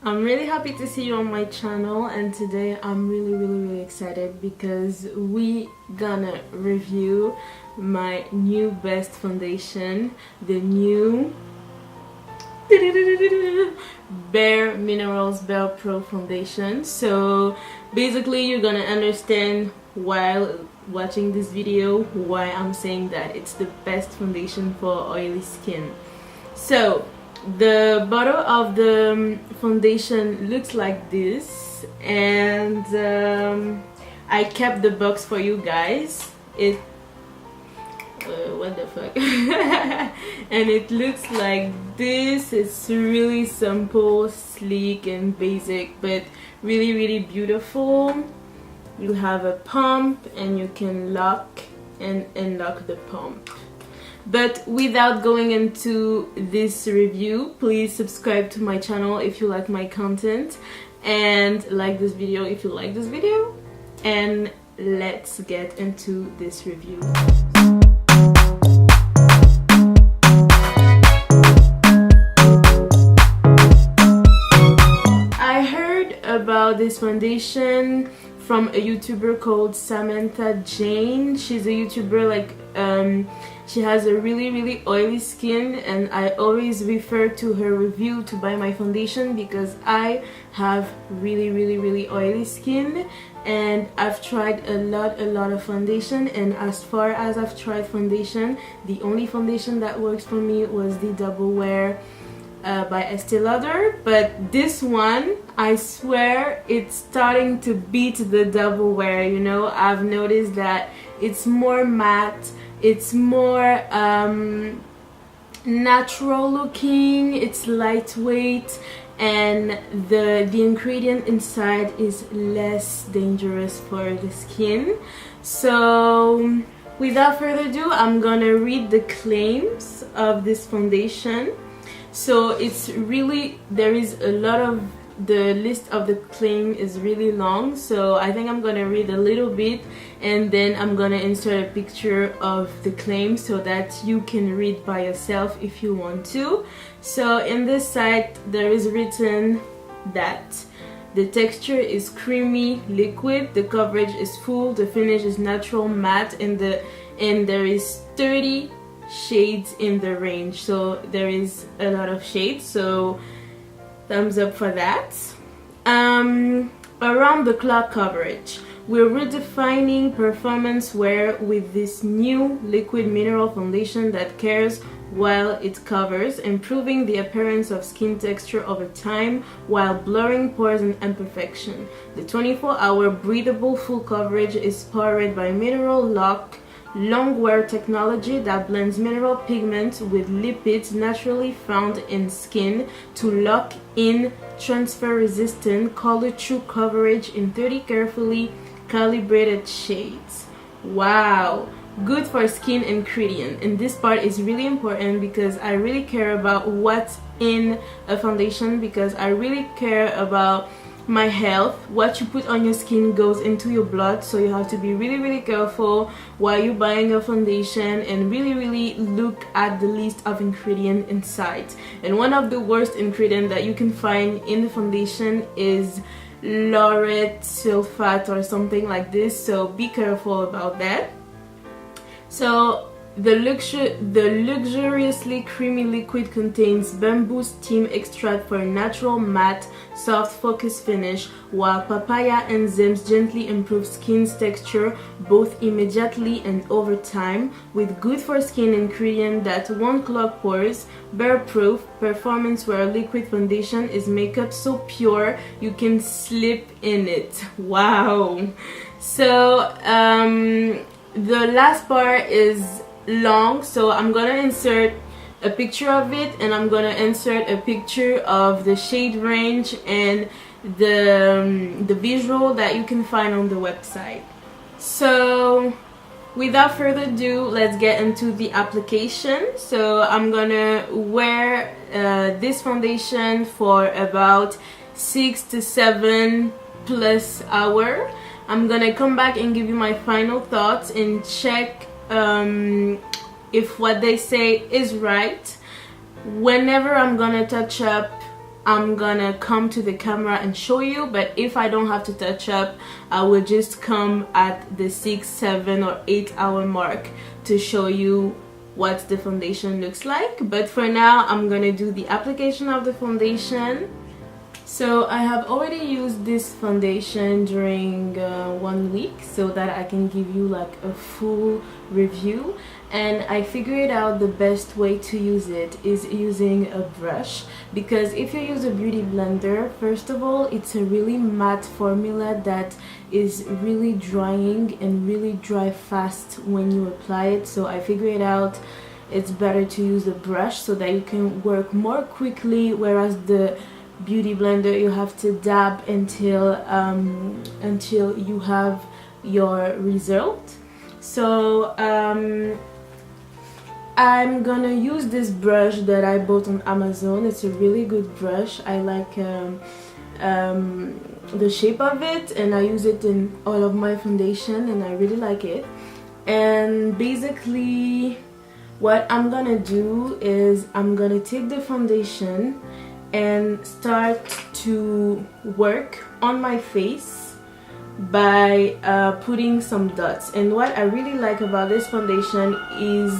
I'm really happy to see you on my channel, and today I'm really excited because we gonna review my new best foundation, the new Bareminerals BAREPRO Fondation. So basically you're gonna understand while watching this video why I'm saying that it's the best foundation for oily skin. So the bottle of the foundation looks like this, and I kept the box for you guys. What the fuck? And it looks like this. It's really simple, sleek and basic, but really beautiful. You have a pump and you can lock and unlock the pump. But without going into this review, please subscribe to my channel if you like my content, and like this video if you like this video, and let's get into this review. I heard about this foundation from a YouTuber called Jane. She's a YouTuber, like she has a really oily skin, and I always refer to her review to buy my foundation because I have really oily skin, and I've tried a lot of foundation, and as far as I've tried foundation, the only foundation that works for me was the Double Wear by Estee Lauder. But this one, I swear, it's starting to beat the Double Wear. You know, I've noticed that it's more matte, it's more natural looking, it's lightweight, and the ingredient inside is less dangerous for the skin. So without further ado, I'm gonna read the claims of this foundation. So it's really, there is a lot of, the list of the claim is really long, so I think I'm gonna read a little bit and then I'm gonna insert a picture of the claim so that you can read by yourself if you want to. So in this site there is written that the texture is creamy liquid, the coverage is full, the finish is natural matte, and there is 30 shades in the range, so there is a lot of shades, so thumbs up for that. Around the clock coverage, we're redefining performance wear with this new liquid mineral foundation that cares while it covers, improving the appearance of skin texture over time while blurring pores and imperfection. The 24-hour breathable full coverage is powered by Mineral Lock long wear technology that blends mineral pigment with lipids naturally found in skin to lock in transfer resistant color true coverage in 30 carefully calibrated shades. Wow, good for skin ingredient, and this part is really important because I really care about what's in a foundation, because I really care about my health. What you put on your skin goes into your blood, so you have to be really careful while you're buying a foundation, and really look at the list of ingredients inside. And one of the worst ingredients that you can find in the foundation is laureth sulfate or something like this, so be careful about that. So the luxuriously creamy liquid contains bamboo steam extract for a natural matte, soft, focused finish, while papaya enzymes gently improve skin's texture both immediately and over time, with good for skin ingredient that won't clog pores. Bear-proof performance wear liquid foundation is makeup so pure you can slip in it. Wow. So the last part is long, so I'm gonna insert a picture of it, and I'm gonna insert a picture of the shade range and the visual that you can find on the website. So without further ado, let's get into the application. So I'm gonna wear this foundation for about 6 to 7 plus hours. I'm gonna come back and give you my final thoughts and check if what they say is right. Whenever I'm gonna touch up I'm gonna come to the camera and show you, but if I don't have to touch up, I will just come at the 6, 7 or 8 hour mark to show you what the foundation looks like. But for now, I'm gonna do the application of the foundation. So I have already used this foundation during 1 week so that I can give you like a full review, and I figured out the best way to use it is using a brush, because if you use a beauty blender, first of all, it's a really matte formula that is really drying and really dry fast when you apply it. So I figured out it's better to use a brush so that you can work more quickly, whereas the beauty blender you have to dab until you have your result. So I'm gonna use this brush that I bought on Amazon. It's a really good brush. I like the shape of it, and I use it in all of my foundation, and I really like it. And basically what I'm gonna do is I'm gonna take the foundation and start to work on my face by putting some dots. And what I really like about this foundation is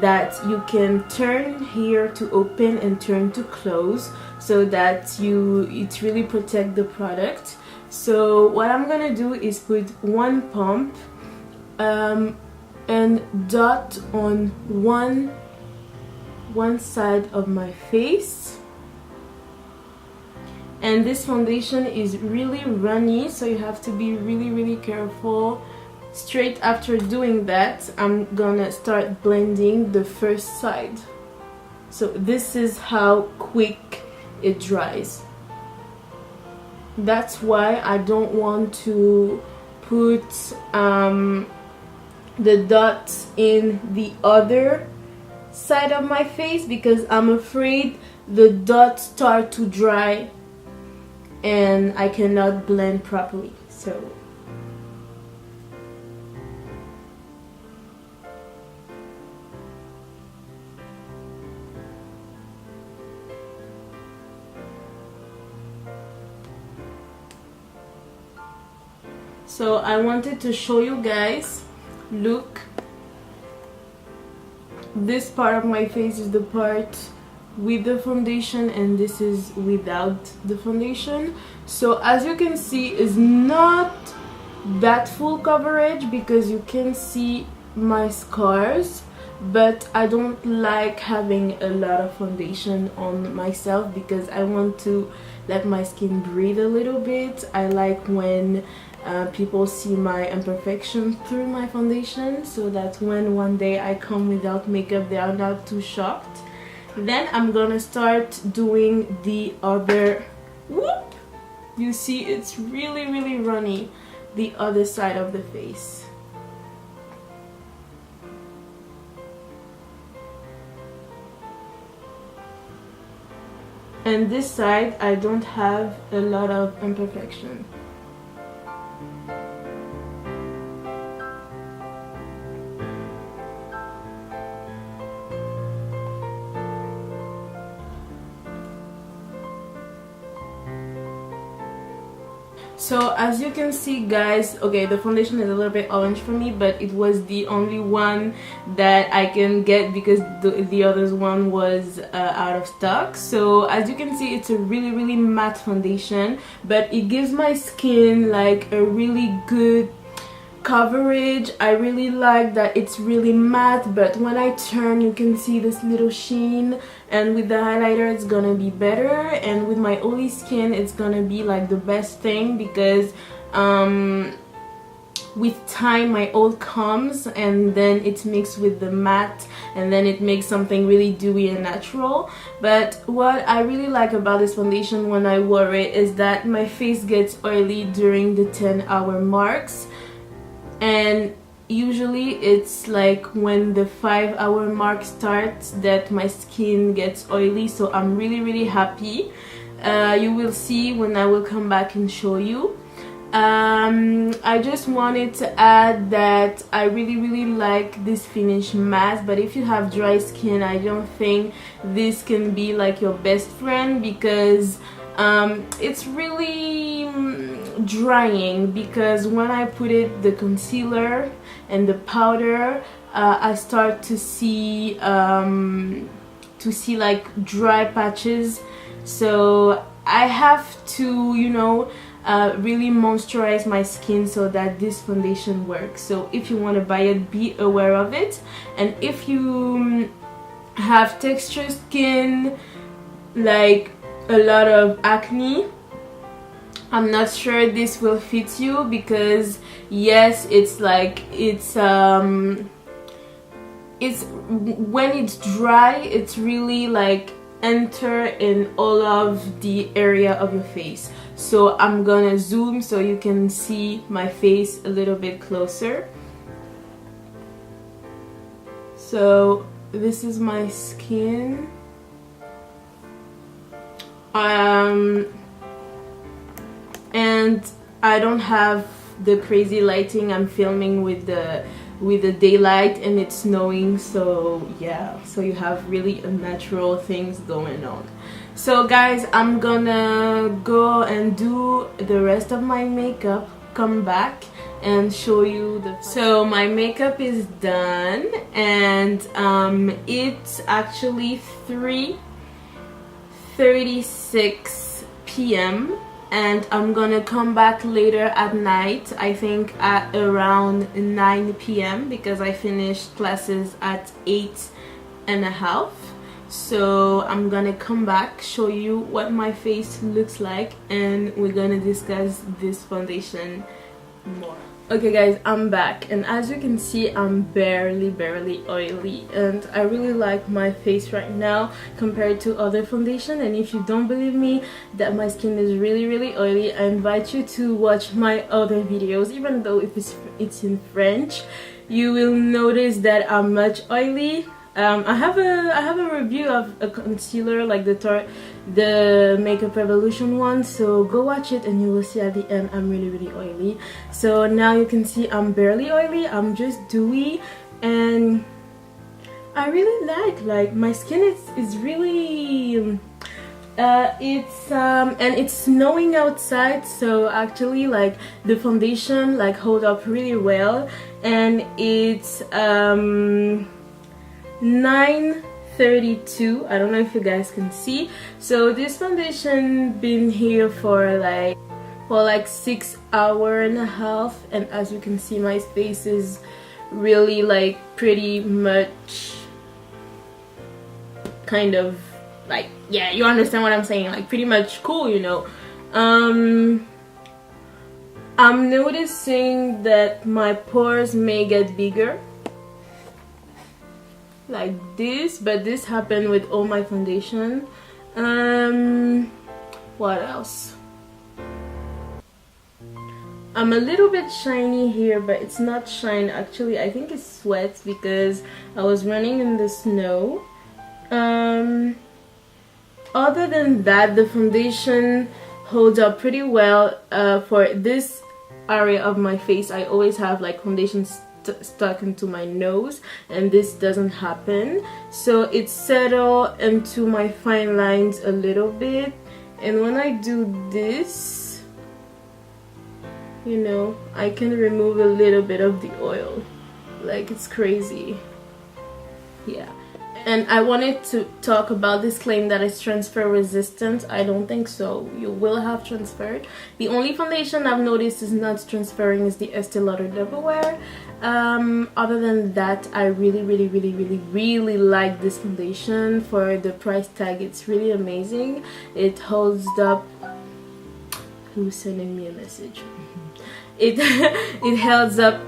that you can turn here to open and turn to close, so that it really protects the product. So what I'm gonna do is put one pump and dot on one side of my face. And this foundation is really runny, so you have to be really careful. Straight after doing that, I'm gonna start blending the first side. So this is how quick it dries. That's why I don't want to put the dots in the other side of my face, because I'm afraid the dots start to dry and I cannot blend properly. So I wanted to show you guys, look, this part of my face is the part with the foundation, and this is without the foundation. So as you can see, it's not that full coverage because you can see my scars, but I don't like having a lot of foundation on myself because I want to let my skin breathe a little bit. I like when people see my imperfection through my foundation, so that when one day I come without makeup, they are not too shocked. Then I'm gonna start doing the other, whoop, you see it's really runny, the other side of the face. And this side I don't have a lot of imperfection. So as you can see, guys, okay, the foundation is a little bit orange for me, but it was the only one that I can get because the other one was out of stock. So as you can see, it's a really matte foundation, but it gives my skin like a really good coverage. I really like that it's really matte, but when I turn you can see this little sheen, and with the highlighter it's gonna be better, and with my oily skin it's gonna be like the best thing because with time my oil comes and then it's mixed with the matte and then it makes something really dewy and natural. But what I really like about this foundation when I wear it is that my face gets oily during the 10-hour marks, and usually it's like when the 5-hour mark starts that my skin gets oily. So I'm really happy. You will see when I will come back and show you. I just wanted to add that I really like this finish mask, but if you have dry skin, I don't think this can be like your best friend, because it's really drying, because when I put it, the concealer and the powder, I start to see like dry patches. So I have to, you know, really moisturize my skin so that this foundation works. So if you want to buy it, be aware of it. And if you have textured skin, like a lot of acne, I'm not sure this will fit you, because yes, it's like it's when it's dry, it's really like enter in all of the area of your face. So I'm gonna zoom so you can see my face a little bit closer. So this is my skin. And I don't have the crazy lighting. I'm filming with the daylight and it's snowing, so yeah, so you have really natural things going on. So guys, I'm gonna go and do the rest of my makeup, come back and show you the... So my makeup is done, and it's actually 3:36 p.m. and I'm gonna come back later at night, I think at around 9 p.m. because I finished classes at 8:30. So I'm gonna come back, show you what my face looks like, and we're gonna discuss this foundation more. Okay guys, I'm back, and as you can see, I'm barely oily, and I really like my face right now compared to other foundation. And if you don't believe me that my skin is really oily, I invite you to watch my other videos. Even though if it's in French, you will notice that I'm much oily. I have a review of a concealer, like the Makeup Revolution one, so go watch it and you will see at the end I'm really oily. So now you can see I'm barely oily, I'm just dewy, and I really like my skin is really and it's snowing outside, so actually like the foundation like hold up really well, and it's 9:32. I don't know if you guys can see. So this foundation been here for like 6 hours and a half, and as you can see, my face is really like pretty much kind of like, yeah, you understand what I'm saying, like pretty much cool, you know. I'm noticing that my pores may get bigger like this, but this happened with all my foundation. What else? I'm a little bit shiny here, but it's not shine, actually I think it's sweat because I was running in the snow. Other than that, the foundation holds up pretty well. For this area of my face, I always have like foundation stuck into my nose, and this doesn't happen, so it's settled into my fine lines a little bit. And when I do this, you know, I can remove a little bit of the oil, like it's crazy. Yeah. And I wanted to talk about this claim that it's transfer resistant. I don't think so. You will have transferred. The only foundation I've noticed is not transferring is the Estee Lauder Double Wear. Other than that, I really like this foundation. For the price tag, it's really amazing. It holds up. Who's sending me a message? It holds up.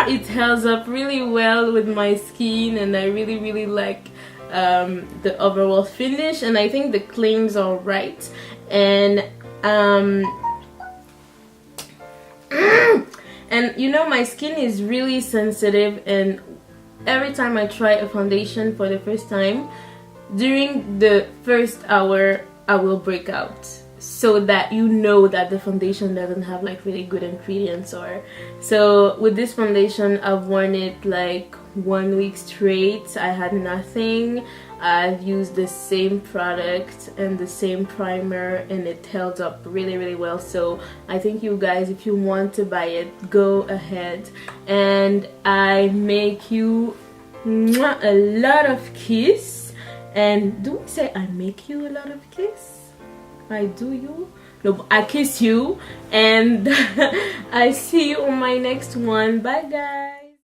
It holds up really well with my skin, and I really like the overall finish, and I think the claims are right. And and you know, my skin is really sensitive, and every time I try a foundation for the first time, during the first hour I will break out. so that you know that the foundation doesn't have like really good ingredients. Or so with this foundation I've worn it like 1 week straight. I had nothing. I've used the same product and the same primer and it held up really well. So I think you guys, if you want to buy it, go ahead. And I make you a lot of kiss. And do we say I make you a lot of kiss? I do you? No, I kiss you. And I see you on my next one. Bye guys.